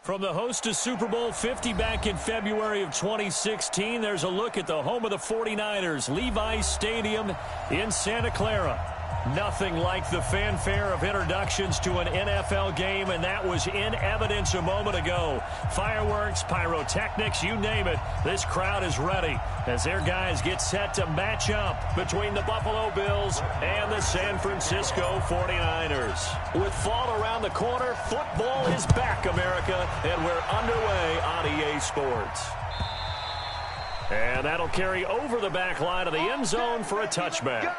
From the host to Super Bowl 50 back in February of 2016, there's a look at the home of the 49ers, Levi's Stadium in Santa Clara. Nothing like the fanfare of introductions to an NFL game, and that was in evidence a moment ago. Fireworks, pyrotechnics, you name it, this crowd is ready as their guys get set to match up between the Buffalo Bills and the San Francisco 49ers. With fall around the corner, football is back, America, and we're underway on EA Sports. And that'll carry over the back line of the end zone for a touchback.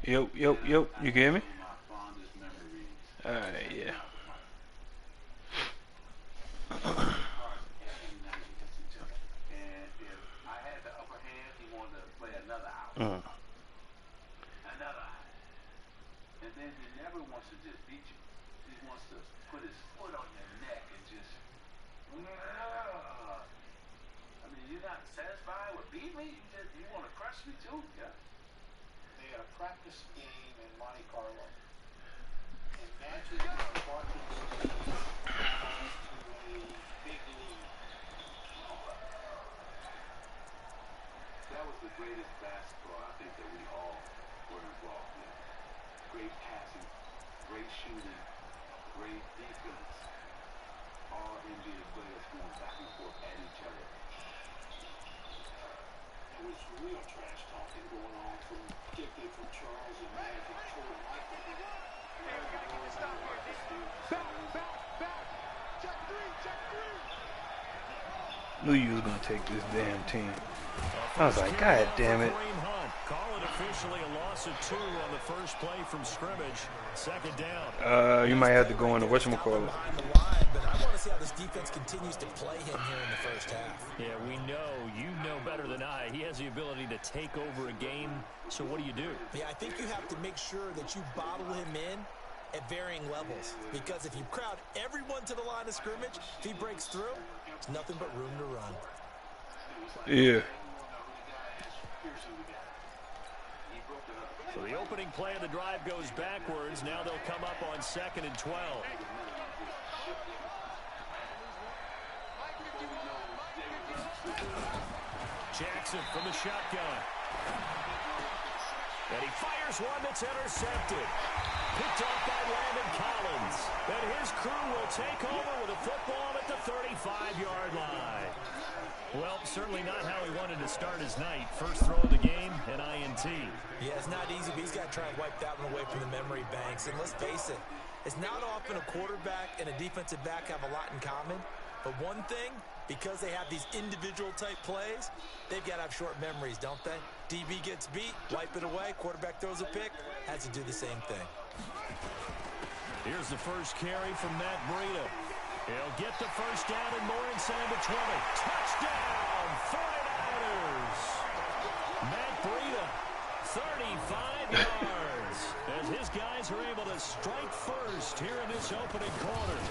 Yo, you can hear me? Alright, yeah. And then he never wants to just beat you. He wants to put his foot on your neck and just, I mean, you're not satisfied with beating me? You want to crush me too? Yeah. They had a practice game in Monte Carlo. And Magic brought his team to a big lead. That was the greatest basketball I think that we all were involved in. Great passing, great shooting, great defense. All NBA players going back and forth at each other. There was real trash talking going on particularly from Charles and Magic toward Michael. Knew you was gonna take this damn team. I was like, God damn it. officially a loss of 2 on the first play from scrimmage. Second down. You might have to go into whatchamacallit. Behind the line, but I want to see how this defense continues to play him here in the first half. Yeah, we know. You know better than I. He has the ability to take over a game. So what do? Yeah, I think you have to make sure that you bottle him in at varying levels. Because if you crowd everyone to the line of scrimmage, if he breaks through, there's nothing but room to run. Yeah. So the opening play of the drive goes backwards. Now they'll come up on 2nd and 12. Jackson from the shotgun. And he fires one that's intercepted. Picked off by Landon Collins. And his crew will take over with a football at the 35-yard line. Well, certainly not how he wanted to start his night. First throw of the game, an INT. Yeah, it's not easy, but he's got to try and wipe that one away from the memory banks. And let's face it, it's not often a quarterback and a defensive back have a lot in common. But one thing, because they have these individual type plays, they've got to have short memories, don't they? DB gets beat, wipe it away, quarterback throws a pick, has to do the same thing. Here's the first carry from Matt Breida. He'll get the first down and more inside the 20. Touchdown, 49ers! Matt Breida, 35 yards, as his guys are able to strike first here in this opening quarter.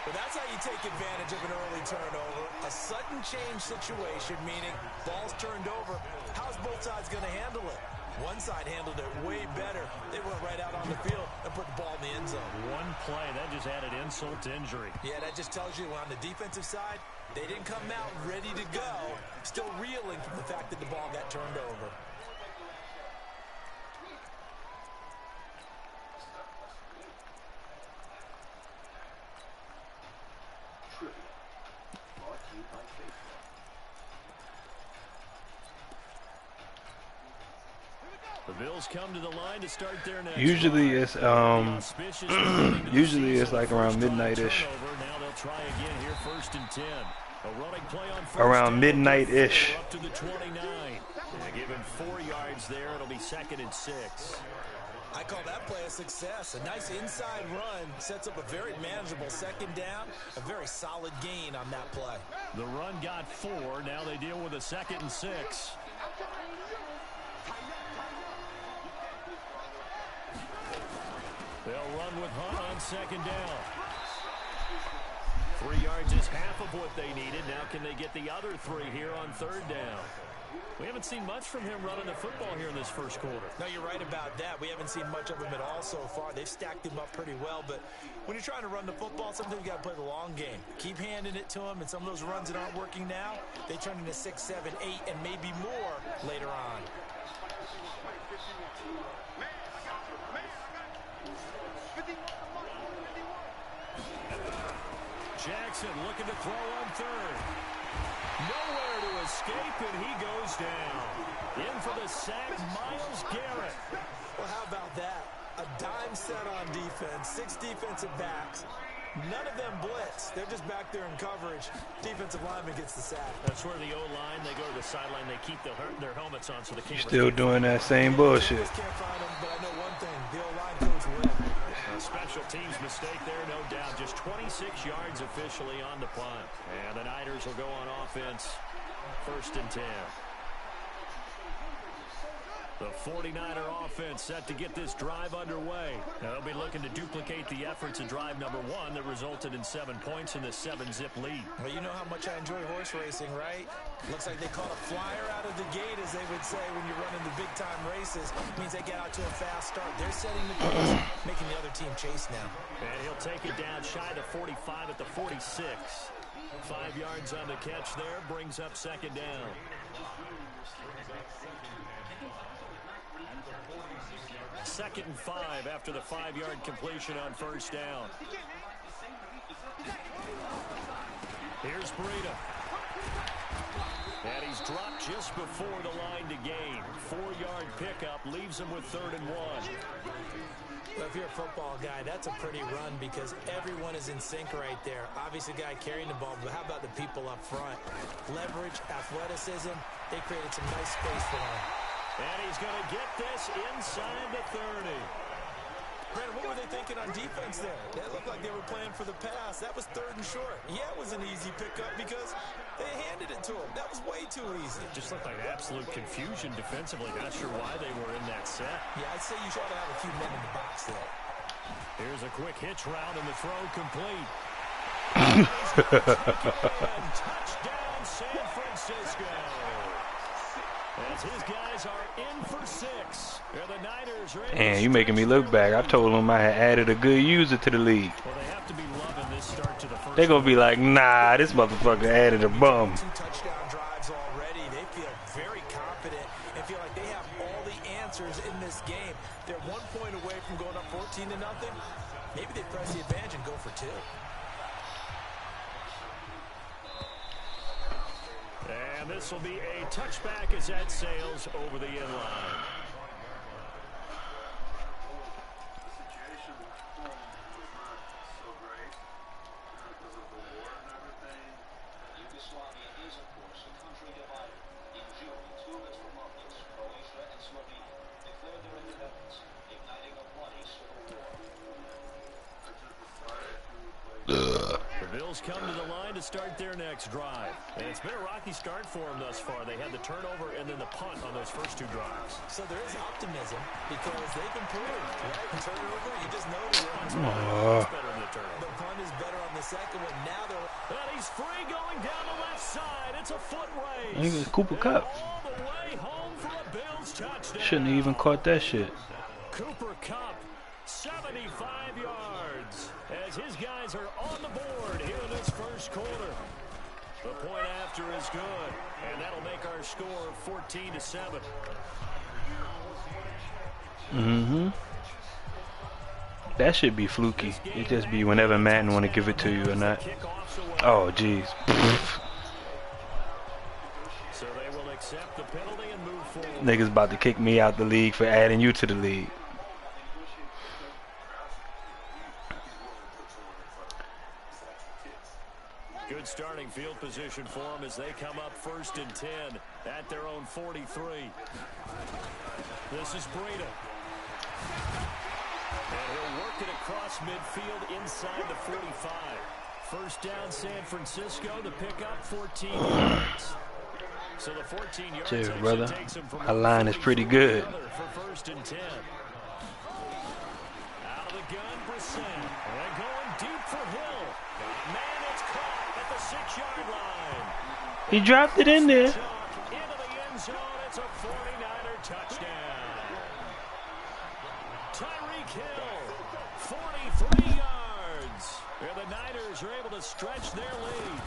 But that's how you take advantage of an early turnover. A sudden change situation, meaning ball's turned over. How's both sides going to handle it? One side handled it way better. They went right out on the field and put the ball in the end zone. One play, that just added insult to injury. Yeah, that just tells you on the defensive side, they didn't come out ready to go, still reeling from the fact that the ball got turned over. The Bills come to the line to start their next Usually drive. it's usually it's like around midnight-ish. Now they'll try again here, 1st and 10. A running play on first Around down. midnight-ish. Up to the 29. Give him 4 yards there. It'll be 2nd and 6. I call that play a success. A nice inside run sets up a very manageable second down. A very solid gain on that play. The run got 4. Now they deal with a 2nd and 6. They'll run with Hunt on 2nd down. 3 yards is half of what they needed. Now can they get the other 3 here on 3rd down? We haven't seen much from him running the football here in this first quarter. No, you're right about that. We haven't seen much of him at all so far. They've stacked him up pretty well, but when you're trying to run the football, sometimes you got to play the long game. Keep handing it to him, and some of those runs that aren't working now, they turn into 6, 7, 8, and maybe more later on. Jackson looking to throw on 3rd. Nowhere to escape, and he goes down. In for the sack, Myles Garrett. Well, how about that? A dime set on defense, 6 defensive backs. None of them blitz. They're just back there in coverage. Defensive lineman gets the sack. That's where the O-line, they go to the sideline, they keep their helmets on so the camera. Still doing that same bullshit. Can't find them, but I know one thing. The O-line coach will. A special teams mistake there, no doubt. Just 26 yards officially on the punt. And the Niners will go on offense, 1st and 10. The 49er offense set to get this drive underway. Now, they'll be looking to duplicate the efforts of drive number 1 that resulted in 7 points in the 7-zip lead. Well, you know how much I enjoy horse racing, right? Looks like they caught a flyer out of the gate, as they would say when you're running the big-time races. It means they get out to a fast start. They're setting the pace, making the other team chase now. And he'll take it down shy to 45 at the 46. 5 yards on the catch there, brings up 2nd down. Second and 5 after the 5-yard completion on 1st down. Here's Breida. And he's dropped just before the line to gain. 4-yard pickup leaves him with 3rd and 1. Well, if you're a football guy, that's a pretty run because everyone is in sync right there. Obviously, the guy carrying the ball, but how about the people up front? Leverage, athleticism, they created some nice space for him. And he's going to get this inside the 30. Brandon, what were they thinking on defense there? That looked like they were playing for the pass. That was 3rd and short. Yeah, it was an easy pickup because they handed it to him. That was way too easy. It just looked like absolute confusion defensively. Not sure why they were in that set. Yeah, I'd say you ought to have a few men in the box there. Here's a quick hitch route and the throw complete. Touchdown, San Francisco. As his guys are in for 6. The Niners are in. And you making me look back. I told them I had added a good user to the league. Well, they have to be loving this start to the first. They're going to be like, nah, this motherfucker added a bum. 2 touchdown drives already. They feel very confident and feel like they have all the answers in this game. They're 1 point away from going up 14-0. Maybe they press the advantage and go for 2. And this will be a touchback as that sails over the end line. The situation was not so great because of the war and everything. Yugoslavia is, of course, a country divided. In June, 2 of its republics, Croatia and Slovenia, declared their independence, igniting a bloody civil war. I just decided to play. The Bills come to the line to start their next drive. And it's been a rocky start for them thus far. They had the turnover and then the punt on those first 2 drives. So there is optimism because they've improved, right? The turnover, you just noted it. It's better than the turnover. The punt is better on the second one. Now they're... And he's free going down the left side. It's a foot race. I think it's Cooper Kupp. All the way home for a Bills touchdown. Shouldn't have even caught that shit. Cooper Kupp, 75 yards, as his guys are on the board here in this first quarter. The point after is good, and that'll make our score 14-7. That should be fluky. It just be whenever Madden want to give it to you or not. Oh, jeez. So they will accept the penalty and move forward. Niggas about to kick me out the league for adding you to the league. Good starting field position for them as they come up 1st and 10 at their own 43. This is Breida. And he'll work it across midfield inside the 45. First down, San Francisco. The pickup, 14 yards. So the 14 yards Dude, brother, takes him from our line is pretty good. For 1st and 10. Out of the gun, Brissett. And going deep for Hill. Man, it's caught at the 6-yard line. He dropped it in there. Into the end zone. It's a 49er touchdown. Tyreek Hill, 43 yards. And the Niners are able to stretch their lead.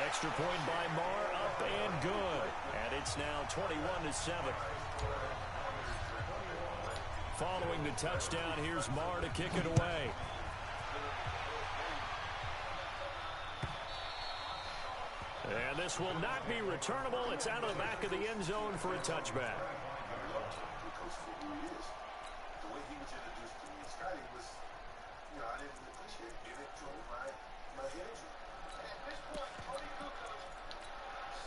Extra point by Marr, up and good. And it's now 21-7. Following the touchdown, here's Marr to kick it away. And this will not be returnable. It's out of the back of the end zone for a touchback. Because for who he is, the way he was introduced to me, Scotty was, you know, I didn't appreciate it. And it drove my energy. At this point, Tony Kukoc,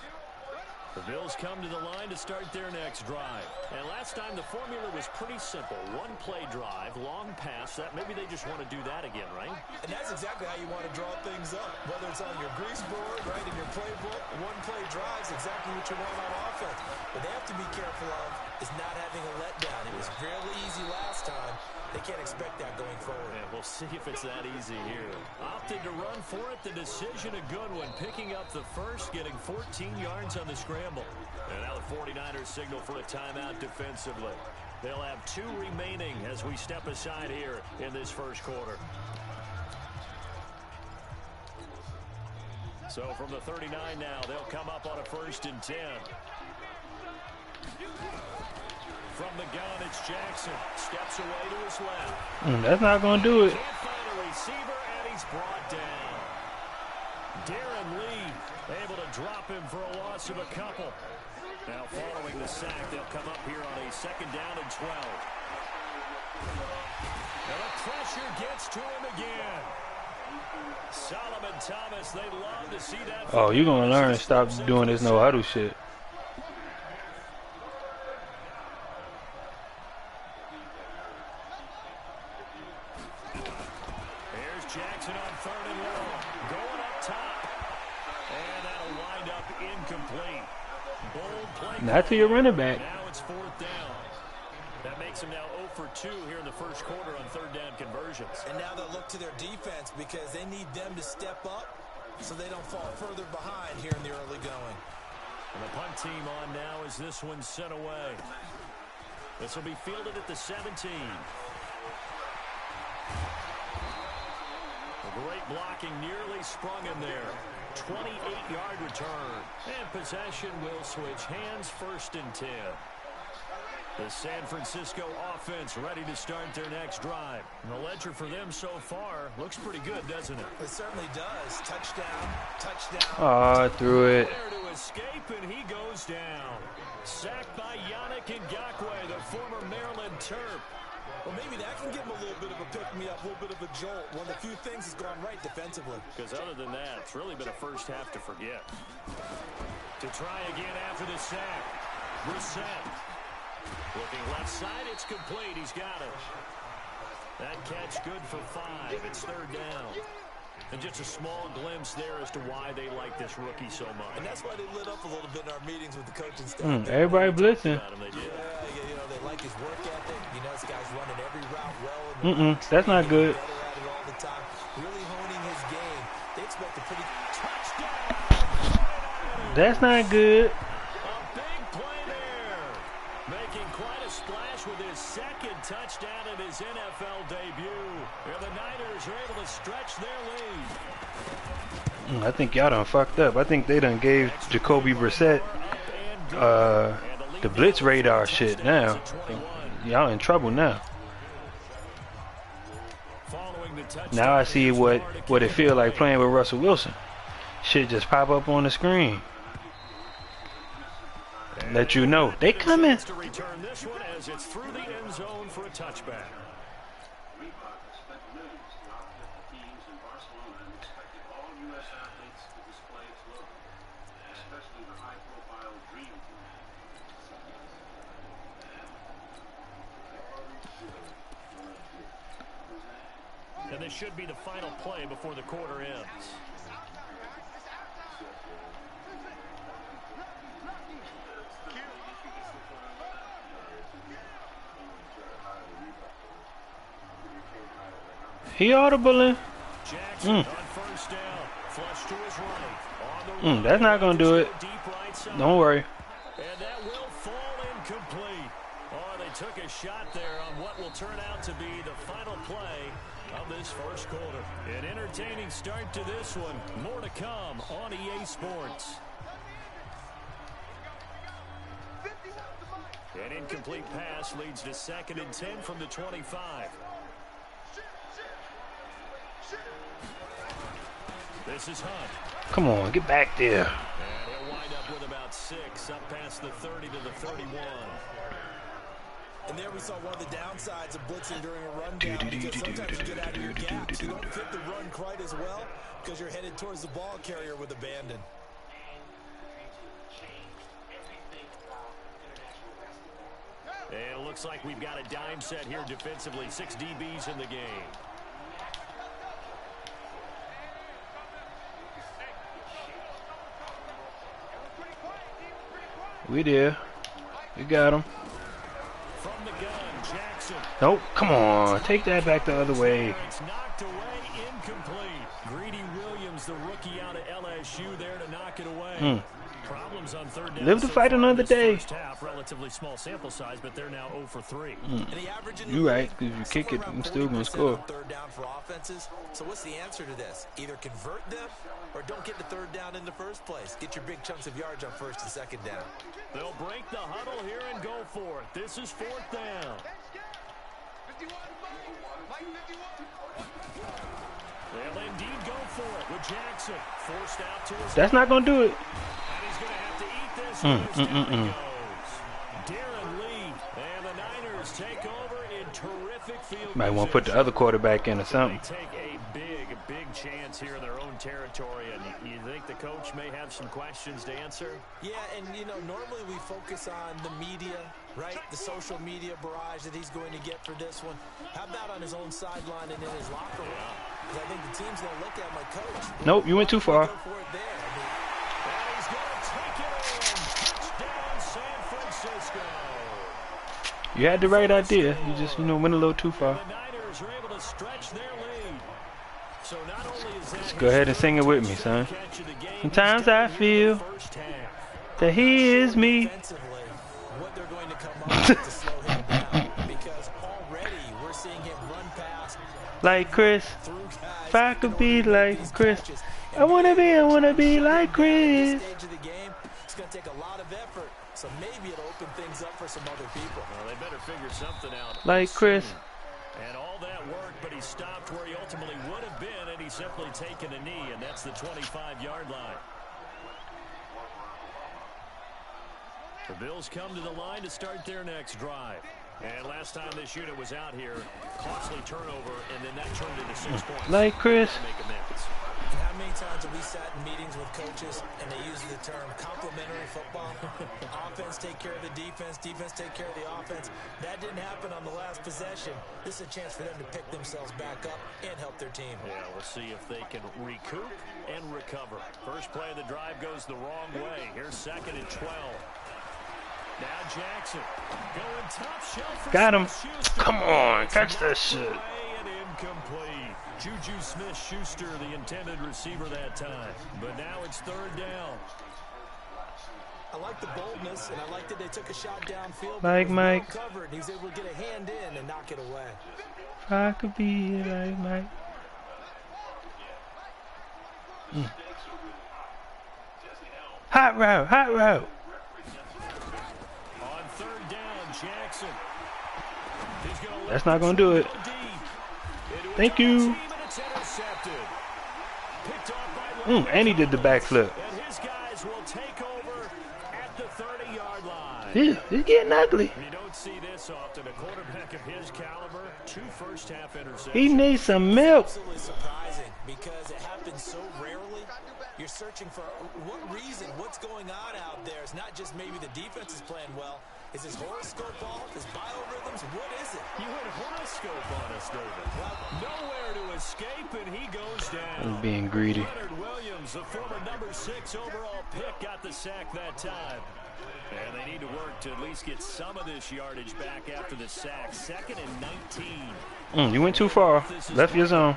0 points. The Bills come to the line to start their next drive. And last time the formula was pretty simple. 1-play drive, long pass. That maybe they just want to do that again, right? And that's exactly how you want to draw things up. Whether it's on your grease board, right, in your playbook, 1-play drives, exactly what you want on offense. What they have to be careful of is not having a letdown. It was fairly easy last time. They can't expect that going forward. And we'll see if it's that easy here. Opted to run for it. The decision a good one. Picking up the first, getting 14 yards on the scramble. And now the 49ers signal for a timeout defensively. They'll have 2 remaining as we step aside here in this first quarter. So from the 39 now, they'll come up on a 1st and 10. From the gun, it's Jackson. Steps away to his left. That's not going to do it. Can't find a receiver, and he's brought down. Darren Lee able to drop him for a loss of a couple. Now following the sack, they'll come up here on a 2nd down and 12. And the pressure gets to him again. Solomon Thomas, they love to see that. Oh, you're going to learn. Stop doing this no huddle shit. Jackson on 3rd and long. Going up top. And that'll wind up incomplete. Bold play. Not to your running back. Now it's 4th down. That makes him now 0 for 2 here in the first quarter on 3rd down conversions. And now they'll look to their defense because they need them to step up so they don't fall further behind here in the early going. And the punt team on now as this one's sent away. This will be fielded at the 17. A great blocking nearly sprung him there. 28-yard return. And possession will switch hands, 1st and 10. The San Francisco offense ready to start their next drive. And the ledger for them so far looks pretty good, doesn't it? It certainly does. Touchdown, touchdown. Oh, threw it. There to escape, and he goes down. Sacked by Yannick Ngakoue, the former Maryland Terp. Well, maybe that can give him a little bit of a pick-me-up, a little bit of a jolt. One of the few things has gone right defensively. Because other than that, it's really been a first half to forget. To try again after the sack. Brissett. Looking left side, it's complete. He's got it. That catch good for 5. It's 3rd down. And just a small glimpse there as to why they like this rookie so much. And that's why they lit up a little bit in our meetings with the coaching staff. Everybody blitzing. Yeah, you know, they like his work ethic. You know, this guy's running every route well. That's not good. All the time, really honing his game. They expect a pretty touchdown. That's not good. A big play there. Making quite a splash with his 2nd touchdown in his NFL debut. And the Niners are able to stretch their lead. I think y'all done fucked up. I think they done gave Jacoby Brissett the blitz radar shit now. Y'all in trouble now. Now I see what it feel like playing with Russell Wilson. Shit just pop up on the screen. Let you know they coming. To return this one as it's through the end zone for a touchback. Reebok spent millions to outfit the teams in Barcelona and expected all U.S. athletes to display its logo, especially the high-profile Dream Team. And this should be the final play before the quarter ends. He audibling. Jackson on 1st down. Flush to his right. That's not gonna do it. Don't worry. And that will fall incomplete. Oh, they took a shot there on what will turn out to be the final play of this first quarter. An entertaining start to this one. More to come on EA Sports. An incomplete pass leads to 2nd and 10 from the 25. This is Hunt. Come on, get back there. And he'll wind up with about 6, up past the 30 to the 31. And there we saw one of the downsides of blitzing during a rundown, because sometimes you get out of your gaps. You don't fit the run quite as well because you're headed towards the ball carrier with abandon. And it looks like we've got a dime set here defensively. 6 DBs in the game. We there. We got him. From the gun, Jackson. Nope. Come on. Take that back the other way. It's knocked away, incomplete. Greedy Williams, the rookie out of LSU, there to knock it away. Problems on 3rd down. Live to fight another day. First half, relatively small sample size, but they're now 0 for 3. You right, because if you kick it, I'm still going to score. 3rd down for offenses. So what's the answer to this? Either convert them or don't get the 3rd down in the first place. Get your big chunks of yards on 1st and 2nd down. They'll break the huddle here and go for it. This is 4th down. They'll indeed go for it with Jackson. Forced out to his. That's not going to do it. And he's going to have to eat this. Down he goes. Darren Lee and the Niners take over in terrific field. Might want to put the other quarterback in or something. They take a big chance here in their own territory, and you think the coach may have some questions to answer? Yeah, and you know, normally we focus on the media, right? The social media barrage that he's going to get for this one. How about on his own sideline and in his locker room? Because I think the team's going to look at him like, coach. Nope, you went too far. Go for it there. And he's going to take it in. Touchdown, San Francisco. You had the right idea. You just, you know, went a little too far. The Niners are able to stretch their lead. So not only is that Just go ahead and sing it with me, son. Sometimes I feel that he is me. Defensively, what they're going to come up with to slow him down. Because already we're seeing him run past Like Chris. through guys. If I could be like Chris, I wanna be like Chris. Stage of the game, it's going to take a lot of effort. So maybe it'll open things up for some other people. Well, they better figure something out. Like Chris. And all that work, but he stopped where he ultimately would have been, and he's simply taken a knee, and that's the 25-yard line. The Bills come to the line to start their next drive. And last time this unit was out here, costly turnover, and then that turned into 6 points. Like Chris. Make amends. And how many times have we sat in meetings with coaches and they use the term complementary football? Offense take care of the defense, defense take care of the offense. That didn't happen on the last possession. This is a chance for them to pick themselves back up and help their team. Yeah, we'll see if they can recoup and recover. First play of the drive goes the wrong way. Here's 2nd and 12. Now Jackson going top shelf for Got him. Smith-Schuster. Come on, catch that shit. And incomplete. Juju Smith-Schuster, the intended receiver that time. But now it's 3rd down. I like the boldness, and I like that they took a shot downfield. Like Well Mike. covered. He's able to get a hand in and knock it away. If I could be like Mike. Hot route, hot route. On 3rd down, Jackson. He's gonna That's not gonna do it. Thank you. And he did the backflip. And his guys will take over at the 30-yard line. Yeah, it's getting ugly. You don't see this often. A quarterback of his caliber, 2 first-half interceptions. He needs some milk. Absolutely surprising because it happens so rarely. You're searching for what reason, what's going on out there. It's not just maybe the defense is playing well. Is his horoscope off? His biorhythms? What is it? You went horoscope on us, David. Well, nowhere to escape, and he goes down. He's being greedy. Leonard Williams, the former number 6 overall pick, got the sack that time. And they need to work to at least get some of this yardage back after the sack. 2nd and 19. You went too far. Left your zone.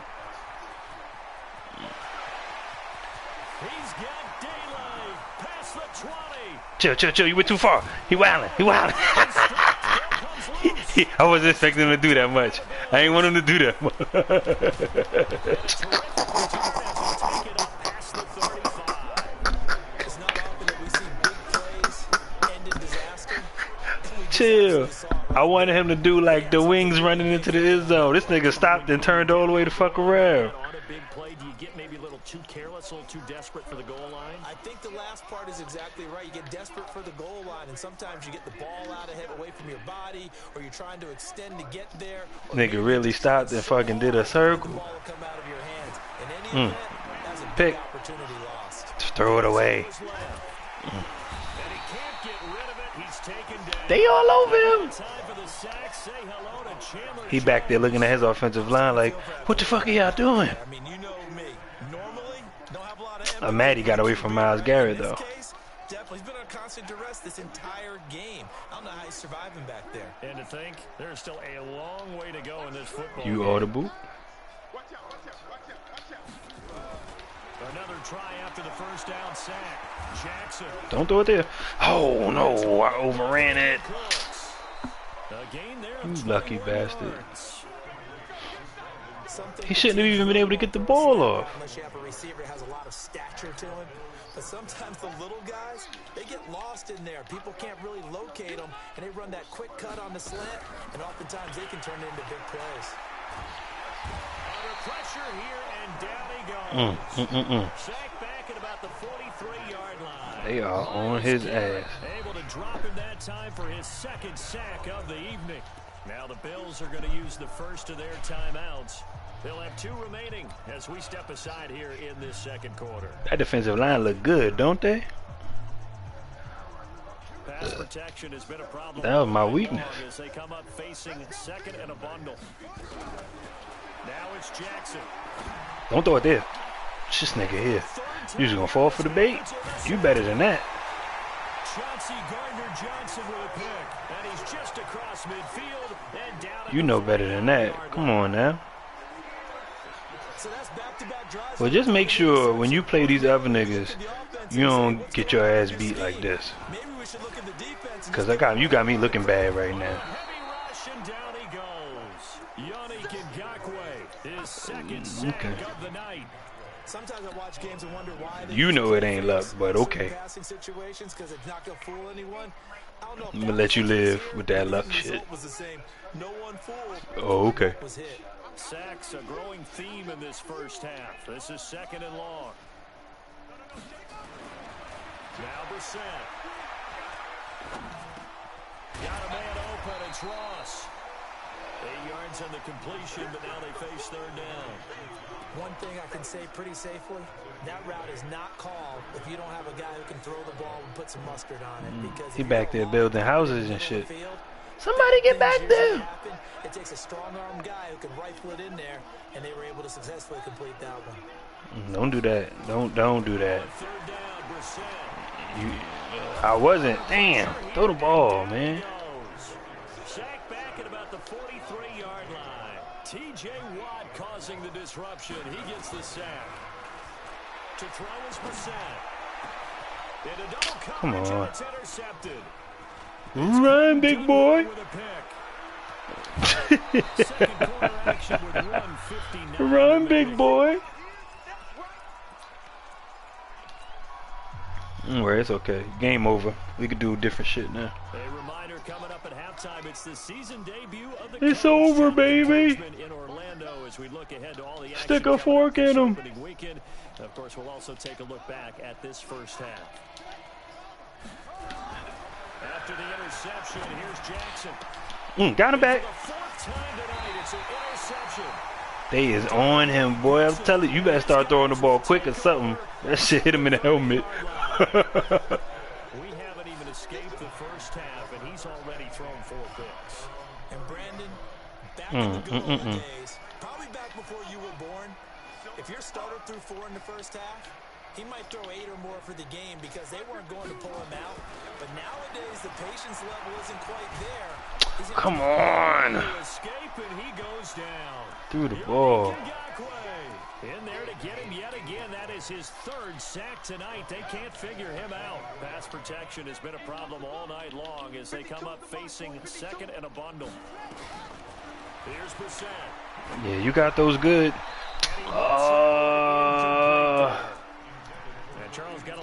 He's got daylight past the 20. Chill. You went too far. He wildin'. I wasn't expecting him to do that much. I ain't want him to do that much. Chill. I wanted him to do like the wings running into the end zone. This nigga stopped and turned all the way the fuck around. On a big play, do you get maybe a little too careless, a little too desperate for the goal line? I think the last part is exactly right. You get desperate for the goal line, and sometimes you get the ball out ahead away from your body, or you're trying to extend to get there. Nigga really stopped and fucking did a circle. The ball will come out of your hands. In any event, that's a Pick. big opportunity lost. Just throw it away. And he can't get rid of it. He's taken down. They all over him. Time for the sack. Say hello to Chandler. He back there looking at his offensive line like, what the fuck are y'all doing? I mean, you know me. Normally, don't have a lot of I'm mad he got away from Myles Garrett though. Definitely, he's been on constant duress this entire game. I don't know how he's surviving back there. And to think, there's still a long way to go in this football You game. audible? Another try after the first down sack. Jackson. Don't throw it there. Oh no, I overran it. Close. A gain there of You lucky 21 bastard. yards. Something He shouldn't have even been able to get the ball off. Unless you have a receiver that has a lot of stature to him. But sometimes the little guys, they get lost in there. People can't really locate them, and they run that quick cut on the slant, and oftentimes they can turn it into big plays. Under pressure here, and down he goes. Sack back at about the 43-yard line. They are on his ass. Able to drop him that time for his 2nd sack of the evening. Now the Bills are going to use the first of their timeouts. They'll have 2 remaining as we step aside here in this 2nd quarter. That defensive line look good, don't they? Pass protection has been a problem. That was my weakness. As they come up facing 2nd and a bundle. Now it's Jackson. Don't throw it there. This nigga here. You just gonna fall for the bait? You better than that. Chauncey Gardner-Johnson with a pick. And he's just across midfield and down. You know better than that. Come on now. So that's back-to-back drives. Well, just make sure when you play these other niggas, you don't get your ass beat like this. Maybe we should look at the defense. Cause you got me looking bad right now. Heavy rush and down he goes. Yannick Ngakoue, his second sack of the night. Sometimes I watch games and wonder why. You know it ain't luck, but okay. Passing situations because it's not gonna fool anyone. I don't know. I'm gonna let you live with that luck shit. Was the same. No one fooled. Oh, okay. Was hit. Sacks a growing theme in this first half. This is 2nd and long. Now Brissett. Got a man open. It's Ross. 8 yards on the completion, but now they face 3rd down. One thing I can say pretty safely, that route is not called if you don't have a guy who can throw the ball and put some mustard on it. Because He back there building houses and shit. Somebody get back there. It takes a strong-arm guy who can rifle it in there, and they were able to successfully complete that one. Don't do that. Don't do that. 3rd down, Brissett. I wasn't. Damn. Throw the ball, man. Sack back at about the 43-yard line. T.J. Watt causing the disruption. He gets the sack. To throw is Brissett. And a double coverage. Come on. And it's intercepted. Run, big boy. With a pick. Second quarter action with 1:59 Run, big boy. Well, it's okay. Game over. We could do different shit now. A reminder coming up at halftime. It's the season debut of the It's coach over, and the baby. coachman in Orlando as we look ahead to all the action Stick a coming up fork this in 'em. opening weekend. Of course, we'll also take a look back at this first half. After the interception, here's Jackson. Got him back. For the 4th time tonight, it's an interception. They is on him, boy. I'm telling you, you better start throwing the ball quick or something. That shit hit him in the helmet. We haven't even escaped the first half, and he's already thrown 4 picks. And Brandon, back in the good old days, probably back before you were born, if your starter threw 4 in the first half, he might throw 8 or more for the game because they weren't going to pull him out. But nowadays, the patience level isn't quite there. Come on. Escape, and he goes down. Threw the ball. In there to get him yet again. That is his 3rd sack tonight. They can't figure him out. Pass protection has been a problem all night long as they come up facing 2nd and a bundle. Here's Brissett. Yeah, you got those good.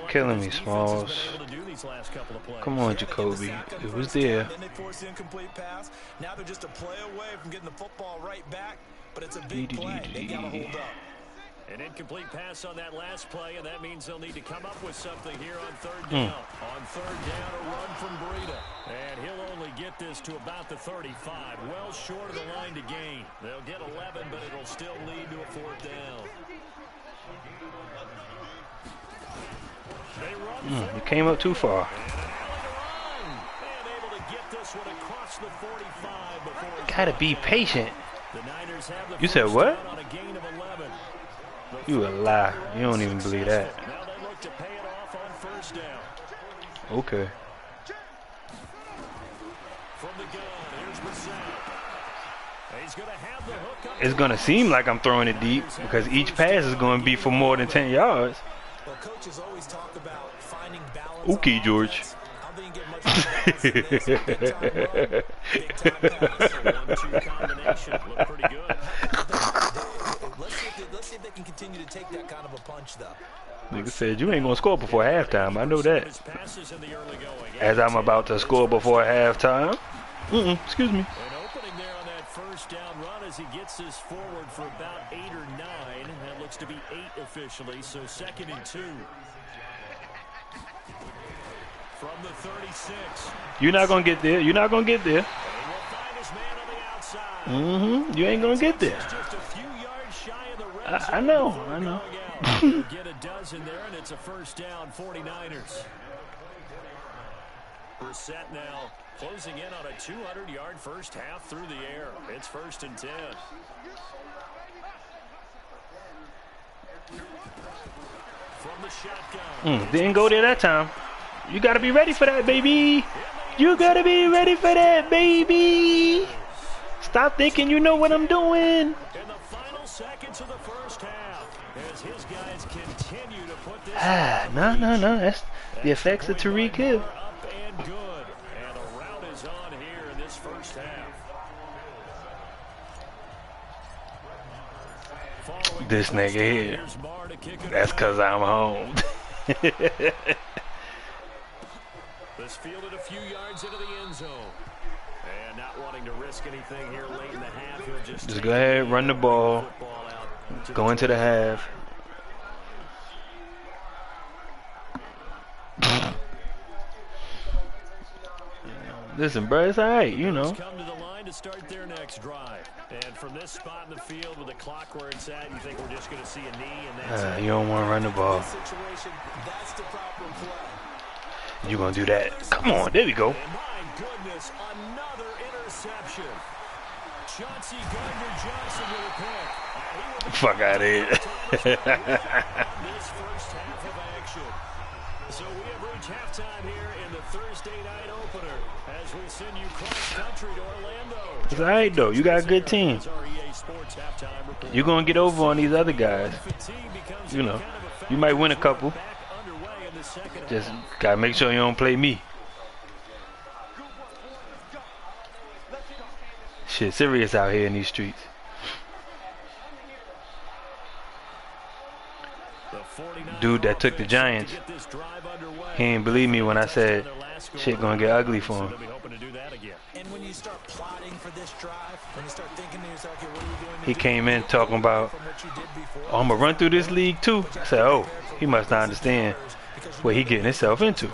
Killing me, Smalls. Come on, Jacoby. It was there. Then they force the incomplete pass. Now they're just a play away from getting the football right back, but it's a big play. They got to hold up. An incomplete pass on that last play, and that means they'll need to come up with something here on 3rd down. On 3rd down, a run from Breida. And he'll only get this to about the 35. Well short of the line to gain. They'll get 11, but it'll still lead to a 4th down. They run You came up too far. and able to get this one across the 45 before Gotta be patient. the Niners have the You said first what? down on a gain of 11. You a lie. You don't even believe that. Now they look to pay it off on 1st down. Okay. From the gun, here's Brissett. He's going to have the hook up. It's gonna seem like I'm throwing it deep because each pass is gonna be for more than 10 yards. Well, coaches always talk about finding balance. Okay, on George. offense. I don't think you get much more balance than this. Big time run, big time pass. 1-2 combination. Look pretty good. Let's see if they can continue to take that kind of a punch, though. Nigga said you ain't gonna score before halftime. I know that. His passes in the early going. As I'm about to score before halftime. Excuse me. An opening there on that 1st down run as he gets this forward for about 8 or 9. That looks to be 8 officially, so 2nd and 2. From the 36. You're not gonna get there. You're not gonna get there. And he will find his man on the outside. You ain't gonna get there. Just a few yards shy of the red I zone know. before I know. going out. He'll get a dozen there, and it's a 1st down, 49ers. Brissett now Closing in on a 200-yard first half through the air. It's 1st and 10. From the shotgun. Didn't go there that time. You got to be ready for that, baby. You got to be ready for that, baby. Stop thinking you know what I'm doing. In the final seconds of the first half, as his guys continue to put this No. That's the effects of Tariq Hill. up and good. And a rout is on here in this first half. Following This the nigga first down, here. here's Marr to kick it That's away. because I'm home. This fielded a few yards into the end zone. And not wanting to risk anything here late in the half, he'll just Just go ahead, run the ball. Go into the half. Listen, bro, it's all right, you know. Come to the line to start their next drive. And from this spot in the field with the clock where it's at, you think we're just going to see a knee and that's it. You don't want to run the ball. This situation, that's the proper play. You're going to do that. Come on, there we go. And my goodness, another interception. Chauncey Gardner-Johnson with a pick. He will be Fuck out of here. this first half of action. So we have reached halftime here in the Thursday night opener as we send you cross country to Orlando. It's all right, though. You got a good team. That's our EA Sports halftime report. You're going to get over on these other guys. Fatigue becomes You know, kind of a factor you might win a as we're couple. back underway in the second Just half. got to make sure you don't play me. Shit, serious out here in these streets. The 49 Dude that took the offense Giants, to get this drive underway. he ain't believe me when I said shit gonna get ugly for him. They'll be hoping to do that again. And when you start plotting for this drive, when you start thinking to yourself, okay, what are you going to He do came in talking about, from what you did before? oh, I'm gonna run through this league too. I said, oh, he must not understand what he getting himself into.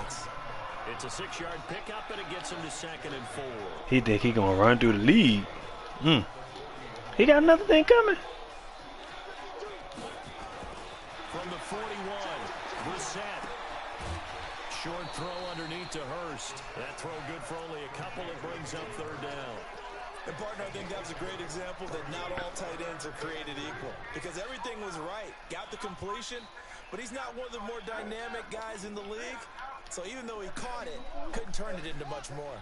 It's a 6-yard pickup, and it gets him to 2nd and 4. He think he gonna run through the league. He got another thing coming. From the 41, Brissett. Short throw underneath to Hurst. That throw good for only a couple. It brings up 3rd down. And partner, I think that was a great example that not all tight ends are created equal. Because everything was right. Got the completion, but he's not one of the more dynamic guys in the league. So even though he caught it, couldn't turn it into much more.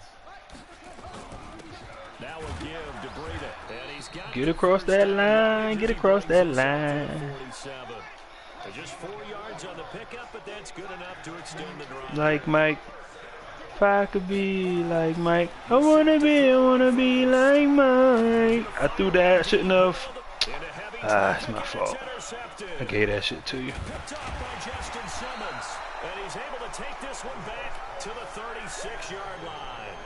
Now a give to Breida. And he's got Get across that line. Get across that line. 47. Just 4 yards on the pickup, but that's good enough to extend the drive. Like Mike. If I could be like Mike, I wanna be like Mike. I threw that, I shouldn't have. It's my fault. I gave that shit to you. Picked off by Justin Simmons. And he's able to take this one back to the 36-yard line.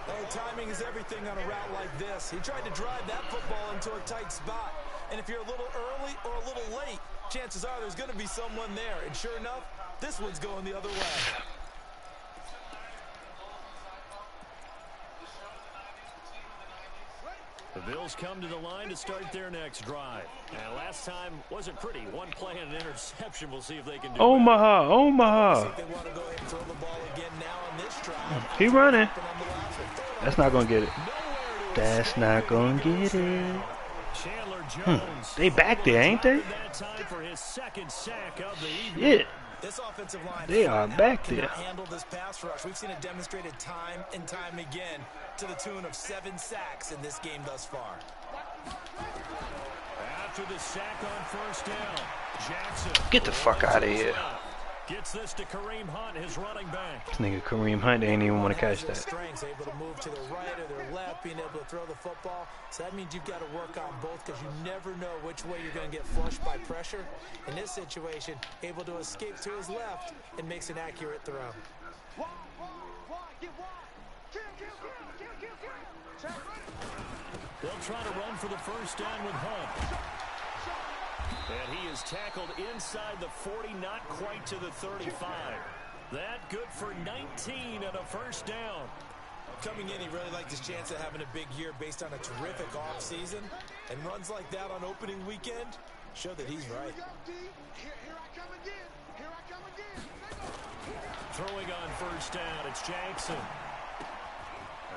Hey, timing is everything on a route like this. He tried to drive that football into a tight spot. And if you're a little early or a little late, chances are there's going to be someone there. And sure enough, this one's going the other way. The Bills come to the line to start their next drive. And last time wasn't pretty. One play and an interception. We'll see if they can do Omaha. They want to go ahead and throw the ball again now on this drive. He running. That's not gonna get it. That's not gonna get it. Chandler Jones. They back there, ain't they? That time for his 2nd sack of the evening. Shit. This offensive line, They are back cannot there. handle this pass rush. We've seen it demonstrated time and time again to the tune of 7 sacks in this game thus far. After the sack on 1st down, Jackson. Get the fuck out of here. Gets this to Kareem Hunt, his running back. This nigga Kareem Hunt ain't even want to catch Their that. strengths, able to move to the right or their left, being able to throw the football. So that means you've got to work on both because you never know which way you're going to get flushed by pressure. In this situation, able to escape to his left and makes an accurate throw. They'll try to run for the 1st down with Hunt. And he is tackled inside the 40, not quite to the 35. That good for 19 and a 1st down. Coming in, he really liked his chance of having a big year based on a terrific offseason. And runs like that on opening weekend show that he's right. Throwing on 1st down, it's Jackson.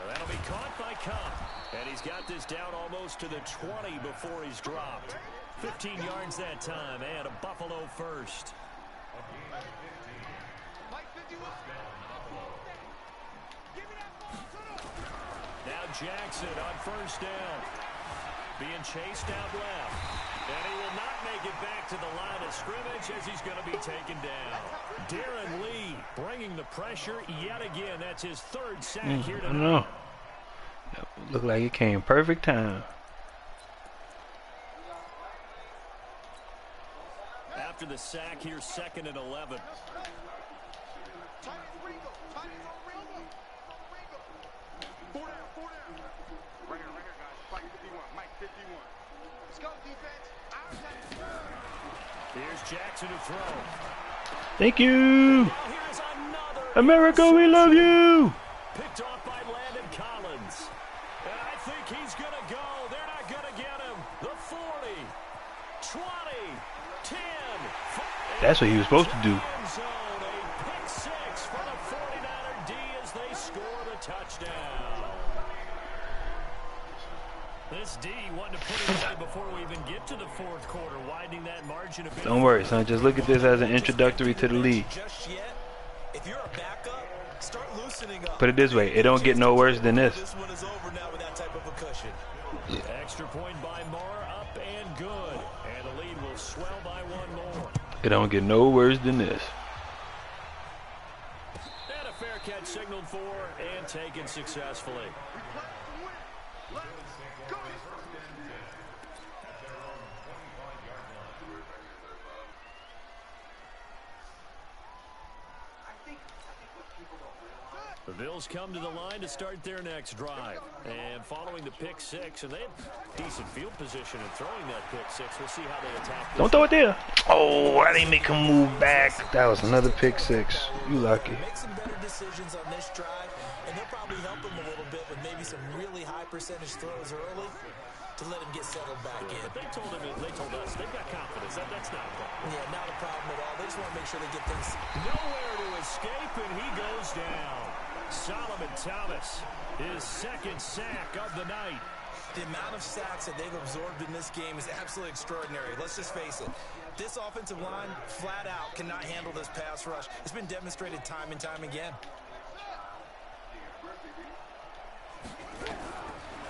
That'll be caught by Cup. And he's got this down almost to the 20 before he's dropped. 15 yards that time, and a Buffalo first. Now Jackson on first down. Being chased out left. And he will not make it back to the line of scrimmage as he's going to be taken down. Darren Lee bringing the pressure yet again. That's his third sack here tonight. I don't know. Looked like it came perfect time. After the sack here, 2nd and 11. Here's Jackson to throw. Thank you. America, we love you. Picked off by Landon Collins. And I think he's going to go. They're not going to get him. The 40, 20, 10. That's what he was supposed to do. A pick six for the 49er D as they score the touchdown. This D wanted to put it away before we even get to the 4th quarter, widening that margin a bit. Don't worry, son. Just look at this as an introductory to the league. If you're a backup, start loosening up. Put it this way, it don't get no worse than this. This one is over now with that type of a cushion. Extra point by Moore, up and good. And the lead will swell by 1 more. It don't get no worse than this. And a fair catch signaled for and taken successfully. The Bills come to the line to start their next drive. And following the pick six, and they have decent field position in throwing that pick six. We'll see how they attack this. Don't throw it there. Oh, I didn't make him move back. That was another pick six. You lucky. Make some better decisions on this drive, and they'll probably help him a little bit with maybe some really high percentage throws early to let him get settled back in. But they told us they've got confidence. That's not a problem. Yeah, not a problem at all. They just want to make sure they get things nowhere to escape, and he goes down. Solomon Thomas, his 2nd sack of the night. The amount of sacks that they've absorbed in this game is absolutely extraordinary. Let's just face it. This offensive line, flat out, cannot handle this pass rush. It's been demonstrated time and time again.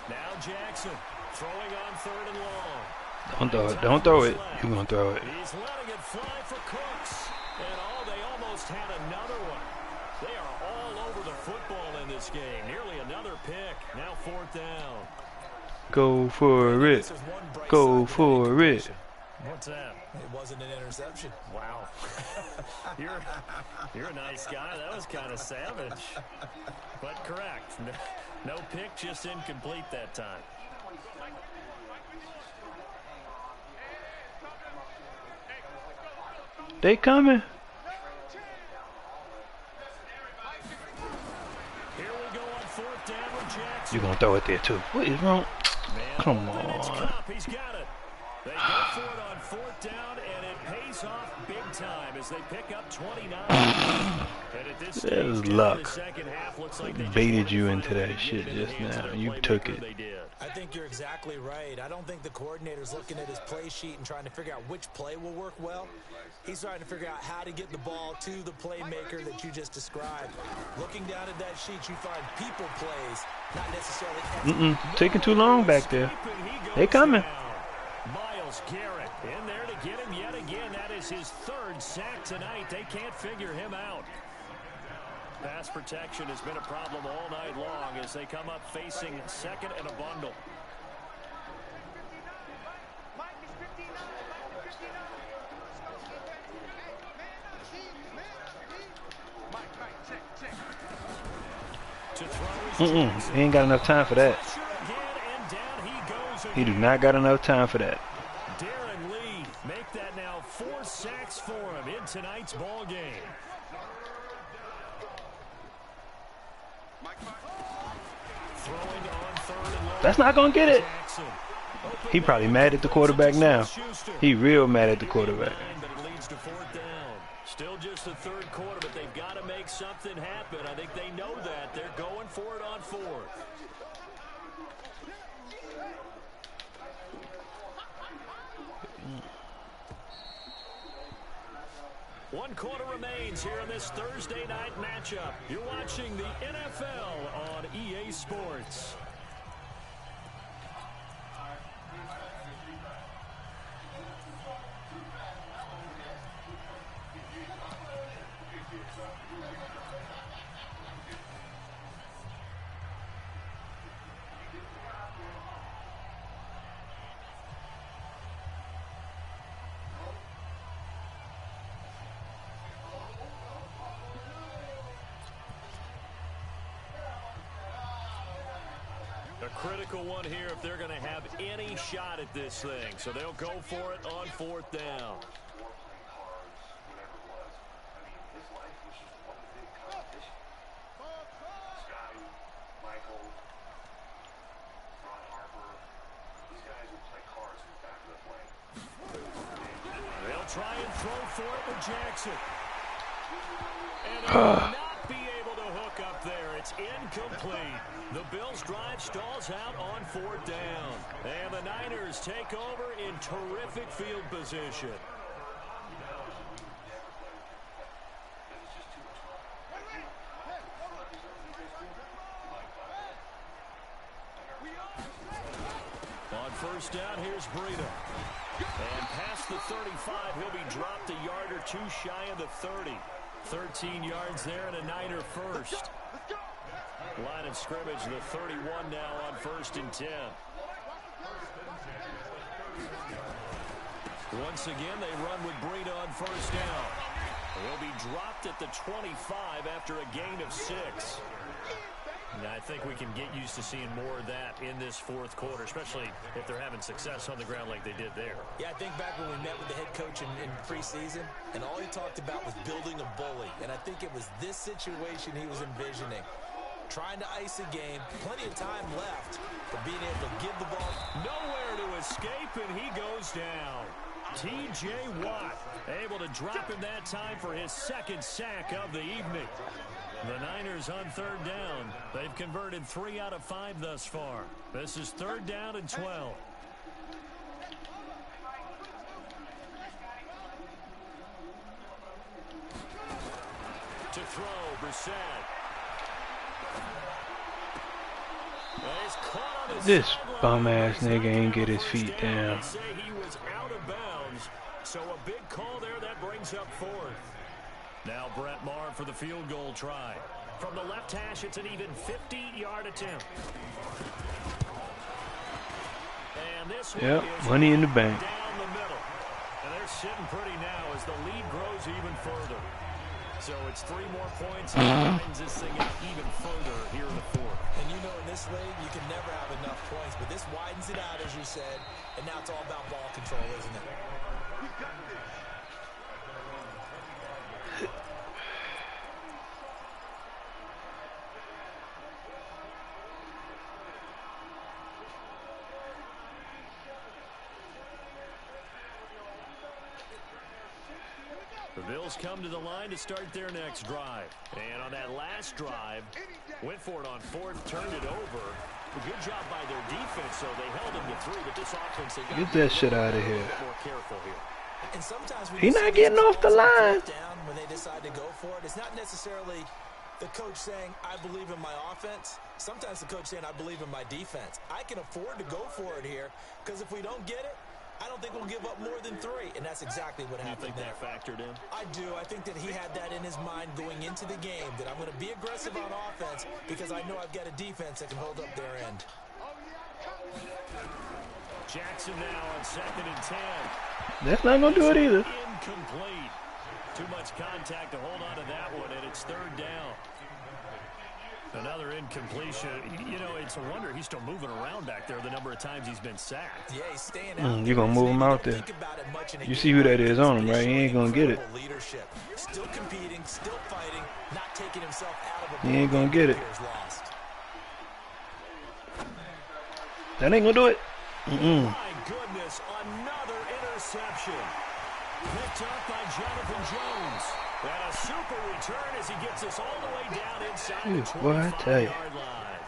Now Jackson throwing on 3rd and long. Don't throw it. Don't throw it. You're going to throw it. He's letting it fly for Cooks. And they almost had another one. They are all over the football in this game. Nearly another pick. Now 4th down. Go for it. Go for it. What's that? It wasn't an interception. Wow. You're a nice guy. That was kind of savage. But correct. No pick, just incomplete that time. They coming. Here we go on 4th down with Jackson. You're going to throw it there, too. What is wrong? Come on. He's got it. They go for it on 4th down, and it pays off big time as they pick up 29. And at this stage, That was luck. the second half looks like they Baited you into that shit just now. You took it. I think you're exactly right. I don't think the coordinator's looking at his play sheet and trying to figure out which play will work well. He's trying to figure out how to get the ball to the playmaker that you just described. Looking down at that sheet, you find people plays, not necessarily... Taking too long back there. They coming. Myles Garrett in there to get him yet again. That is his 3rd sack tonight. They can't figure him out. Pass protection has been a problem all night long as they come up facing 2nd and a bundle. He ain't got enough time for that. He do not got enough time for that. Darren Lee make that now 4 sacks for him in tonight's ball game. That's not gonna get it. He probably mad at the quarterback now. He real mad at the quarterback. But it leads to 4th down. Still just the 3rd quarter, but they've got to make something happen. I think they know that. They're going for it on fourth. One quarter remains here in this Thursday night matchup. You're watching the NFL on EA Sports. A critical one here if they're going to have any shot at this thing. So they'll go for it on fourth down. They'll try and throw for it with Jackson. And they will not be able to hook up there. It's incomplete. The Bills' drive stalls out on fourth down. And the Niners take over in terrific field position. On first down, here's Breida. And past the 35, he'll be dropped a yard or two shy of the 30. 13 yards there and a Niner first. Line of scrimmage, the 31 now on first and 10. Once again, they run with Breida on first down. He'll be dropped at the 25 after a gain of 6. And I think we can get used to seeing more of that in this fourth quarter, especially if they're having success on the ground like they did there. Yeah, I think back when we met with the head coach in preseason, and all he talked about was building a bully. And I think it was this situation he was envisioning. Trying to ice a game, plenty of time left, but being able to give the ball. Nowhere to escape, and he goes down. T.J. Watt able to drop him that time for his second sack of the evening. The Niners on third down. They've converted 3 out of 5 thus far. This is third down and 12. To throw, Brissett. This bum-ass nigga ain't get his feet down. He was out of bounds, so a big call there that brings up fourth. Now Brett Maher for the field goal try. From the left hash, it's an even 50-yard attempt. And this one is money in the bank. Down the middle. And they're sitting pretty now as the lead grows even further. So it's 3 more points and brings this thing up even further here in the fourth. And you know in this league, you can never have enough points, but this widens it out, as you said, and now it's all about ball control, isn't it? The Bills come to the line to start their next drive. And on that last drive, went for it on fourth, turned it over. A good job by their defense, so they held them to 3. But this offense, they got Get that shit out of here. more careful here. And sometimes He's not getting off the line. Down when they decide to go for it, it's not necessarily the coach saying, I believe in my offense. Sometimes the coach saying, I believe in my defense. I can afford to go for it here, because if we don't get it, I don't think we'll give up more than 3, and that's exactly what happened there. You think that factored in? I do. I think that he had that in his mind going into the game, that I'm going to be aggressive on offense because I know I've got a defense that can hold up their end. Jackson now on second and 10. That's not going to do it either. Incomplete. Too much contact to hold on to that one, and it's third down. Another incompletion. You know, it's a wonder he's still moving around back there the number of times he's been sacked. Yeah, he's staying out. You're going to move him out there. You see who that is on him, right? He ain't going to get it. Leadership. Still competing, still fighting, not taking himself out of a He ain't going to get it. That ain't going to do it. My goodness, another interception. Picked up by Jonathan Jones. And a super return as he gets us all the way down inside Dude, the boy, I tell you. 25-yard line.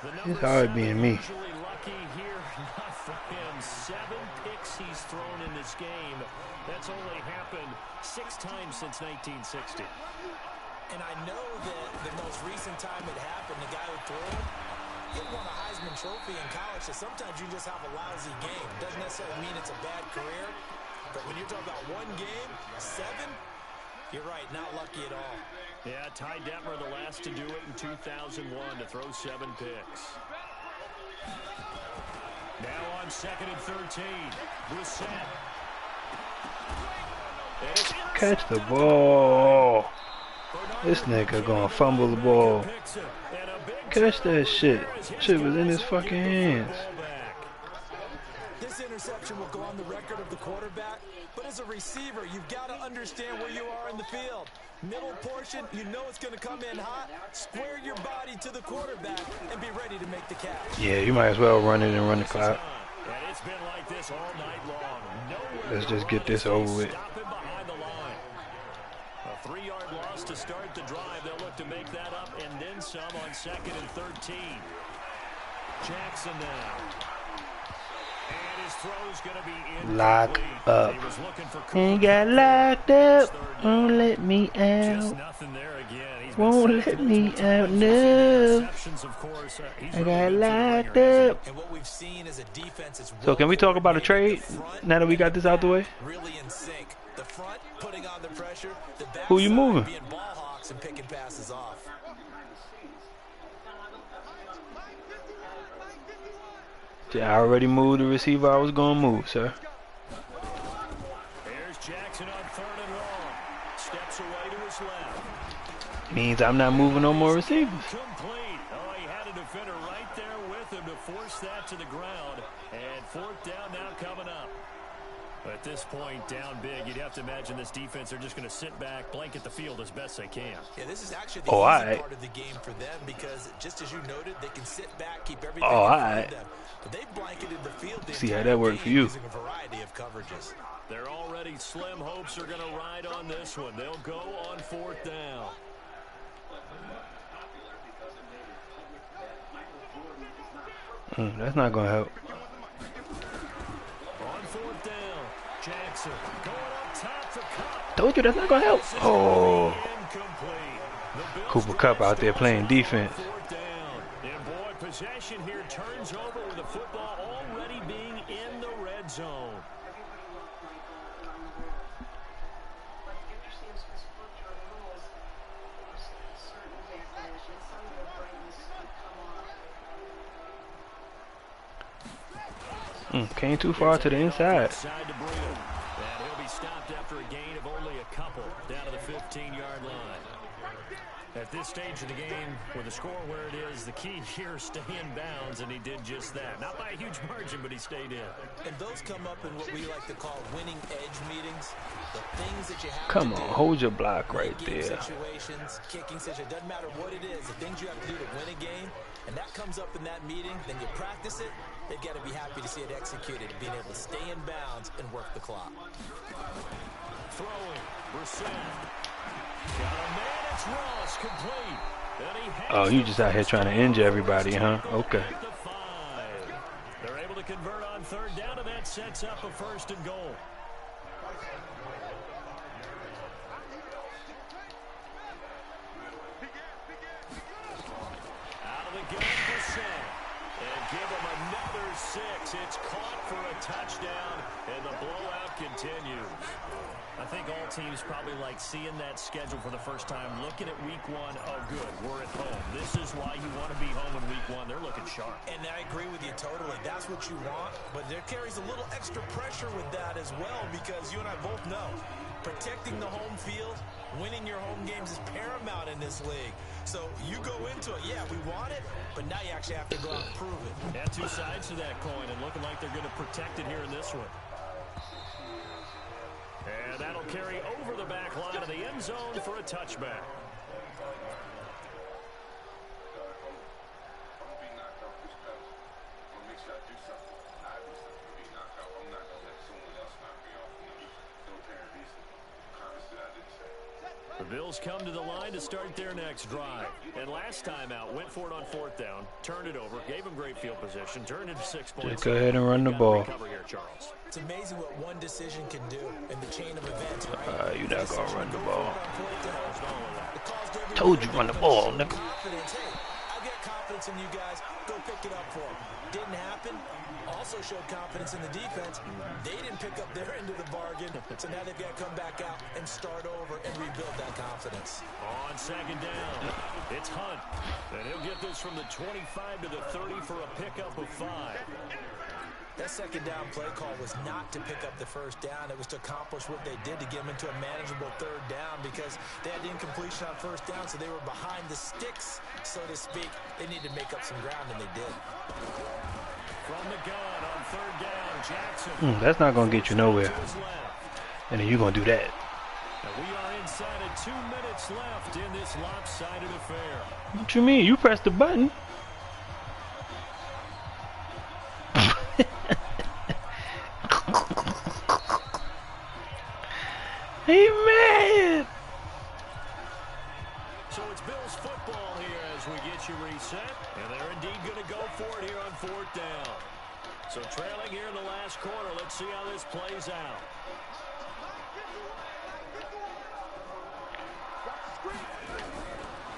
The It's number hard 7 being me. usually lucky here, not for him. 7 picks he's thrown in this game. That's only happened 6 times since 1960. And I know that the most recent time it happened, the guy who threw it, he won a Heisman Trophy in college, so sometimes you just have a lousy game. Doesn't necessarily mean it's a bad career, but when you're talking about one game, 7, you're right, not lucky at all. Yeah, Ty Detmer, the last to do it in 2001, to throw 7 picks. Now on 2nd and 13, Brissett. Catch the ball. This nigga gonna fumble the ball. Catch that shit. Shit was in his fucking hands. This interception will go on the record of the quarterback, but as a receiver, you've got to understand where you are in the field. Middle portion, you know it's going to come in hot. Square your body to the quarterback and be ready to make the catch. Yeah, you might as well run it and run the clock. And it's been like this all night long. Let's just get this over with. A 3-yard loss to start the drive. They'll look to make that up and then some on 2nd and 13. Jackson now. And his throw's going to be lock up. He was looking for He got locked up. Won't let me just out. nothing there again. Won't let me out. No. I got locked up. And what we've seen is a defense is So can we talk about a trade now that we got this out the way? really in sync. The front putting on the pressure, the back Who you moving? being ball hawks and picking passes off. Yeah, I already moved the receiver I was gonna move, sir. There's Jackson on 3rd and long. Steps away to his left. Means I'm not moving no more receivers. Complete. Oh, he had a defender right there with him to force that to the ground. And 4th down now coming up. At this point, down big, you'd have to imagine this defense are just going to sit back, blanket the field as best they can. Yeah, this is actually the easy part of the game for them because, just as you noted, they can sit back, keep everything in front of them. But they've blanketed the field. See how that worked for you. Using a variety of coverages. Their already slim hopes are going to ride on this one. They'll go on 4th down. That's not going to help. On 4th down, Jackson going up top for Cup. Told you that's not going to help. Oh. Cooper Kupp out there playing defense. 4th down. And boy, possession here turns over with the football already being in the red zone. Came too far to the inside. And he'll be stopped after a gain of only a couple down to the 15-yard line. At this stage of the game, with the score where it is, the key here is stay in bounds, and he did just that. Not by a huge margin, but he stayed in. And those come up in what we like to call winning edge meetings. The things that you have Come to on, do, hold your block right game there. situations, kicking situations, doesn't matter what it is, the things you have to do to win a game, and that comes up in that meeting, then you practice it, they've got to be happy to see it executed, being able to stay in bounds and work the clock. Throwing, Brissett. Got a man, it's Ross, complete. Oh, you just out here trying to injure everybody, huh? Okay. They're able to convert on 3rd down, and that sets up a 1st and goal. Out of the gun, Brissett. And give him another 6. It's caught for a touchdown, and the blowout continues. I think all teams probably like seeing that schedule for the first time, looking at week 1. Oh, good, we're at home. This is why you want to be home in week 1. They're looking sharp. And I agree with you totally. That's what you want, but there carries a little extra pressure with that as well because you and I both know protecting the home field, winning your home games is paramount in this league. So you go into it, yeah, we want it, but now you actually have to go out and prove it. Yeah, 2 sides to that coin, and looking like they're going to protect it here in this one. And that'll carry over the back line of the end zone for a touchback. Bills come to the line to start their next drive. And last time out, went for it on 4th down, turned it over, gave them great field position, turned into 6 points. Just go ahead and run the ball. Here, Charles. It's amazing what one decision can do in the chain of events, right? You're not going to run the ball. Told you run the ball, nigga. I get confidence in you guys. Go pick it up for them. Didn't happen. Also showed confidence in the defense. They didn't pick up their end of the bargain, so now they've got to come back out and start over and rebuild that confidence. On 2nd down, it's Hunt, and he'll get this from the 25 to the 30 for a pickup of 5. That 2nd down play call was not to pick up the 1st down. It was to accomplish what they did to get them into a manageable 3rd down because they had incompletion on 1st down, so they were behind the sticks, so to speak. They needed to make up some ground, and they did. From the gun on 3rd down, Jackson. That's not going to get you nowhere. And then you're going to do that. And we are inside of 2 minutes left in this lopsided affair. What you mean? You pressed the button. He mad. So it's Bills football here as we get you reset. And they're indeed going to go for it here on 4th down. So trailing here in the last quarter. Let's see how this plays out.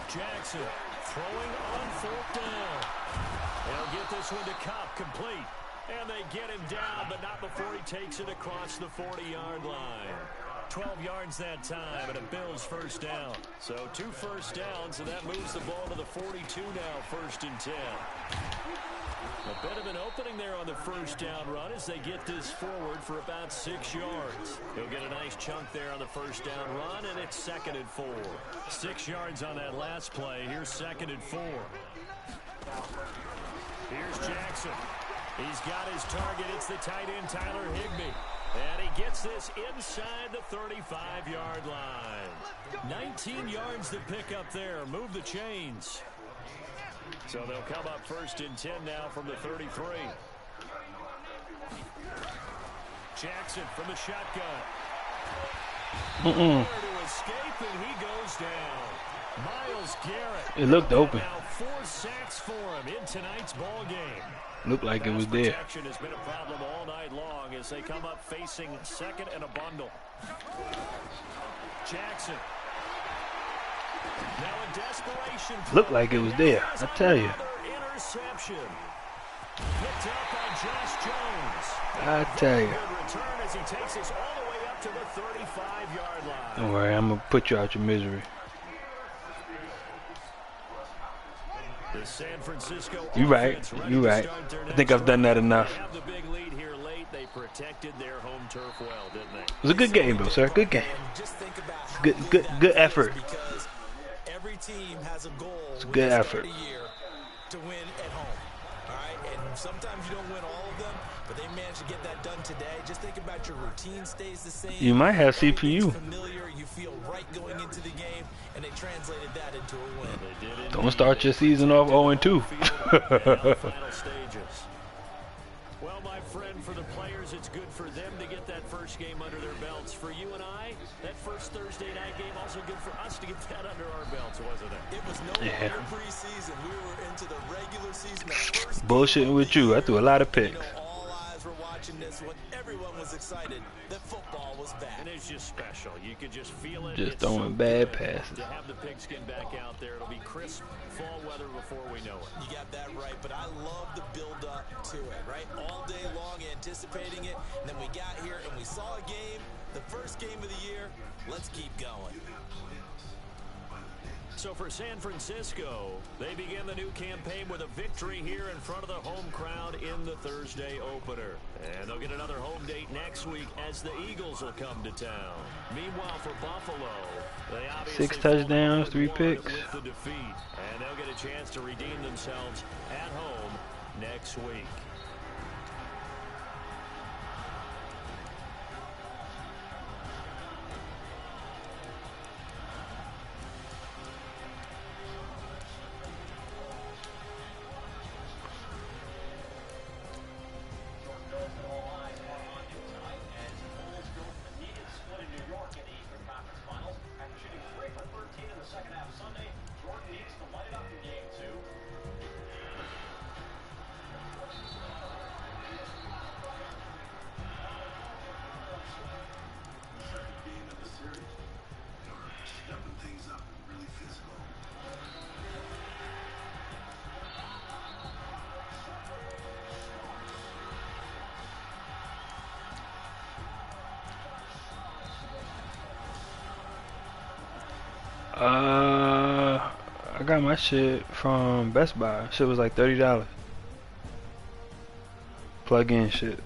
Jackson throwing on 4th down. They'll get this one to Cobb, complete. And they get him down, but not before he takes it across the 40-yard line. 12 yards that time, and a Bills 1st down. So 2 first downs, and that moves the ball to the 42 now, 1st and 10. A bit of an opening there on the 1st down run as they get this forward for about 6 yards. He'll get a nice chunk there on the 1st down run, and it's 2nd and 4. 6 yards on that last play. Here's 2nd and 4. Here's Jackson. He's got his target. It's the tight end, Tyler Higbee. And he gets this inside the 35-yard line. 19 yards to pick up there. Move the chains. So they'll come up 1st and 10 now from the 33. Jackson from the shotgun. To escape, and he goes down. Myles Garrett. It looked open. Now 4 sacks for him in tonight's ball game. Looked like it was there. Protection has been a problem all night long as they come up facing 2nd and a bundle. Jackson. Now in desperation. Looked like it was there. I tell you. Interception. Picked up by Josh Jones. I tell you. Good return as he takes us all the way up to the 35-yard line. Don't worry, I'm gonna put you out your misery. The San Francisco You right. You right. I think I've done that enough. They have the big lead here late. They protected their home turf well, didn't they? It was a good game, though, sir. Good game. Just think about Good effort. because every team has a goal. It's a good effort. Year to win at home. All right, and sometimes you don't win all of them, but they managed to get that done today. Just think about your routine stays the same. You might have CPU. Everything's familiar, you feel right going into the game, and they translated that into a win. Don't start your season off 0-2. Final stages. Well, my friend, for the players, it's good for them to get that first game under their belts. For you and I, that first Thursday night game also good for us to get that under our belts, wasn't it? It was no longer preseason. We were into the regular season. The first Bullshitting with you. I threw a lot of picks. all eyes were watching this one. Everyone was excited that football was back. And it's just special. You could just feel it. Just It's throwing so bad good passes. to have the pigskin back out there. It'll be crisp fall weather before we know it. You got that right, but I love the build-up to it, right? All day long anticipating it, and then we got here and we saw a game, the first game of the year. Let's keep going. So for San Francisco, they begin the new campaign with a victory here in front of the home crowd in the Thursday opener. And they'll get another home date next week as the Eagles will come to town. Meanwhile, for Buffalo, they obviously 6 touchdowns, 3 picks. with the defeat, and they'll get a chance to redeem themselves at home next week. I got my shit from Best Buy. Shit was like $30. Plug in shit.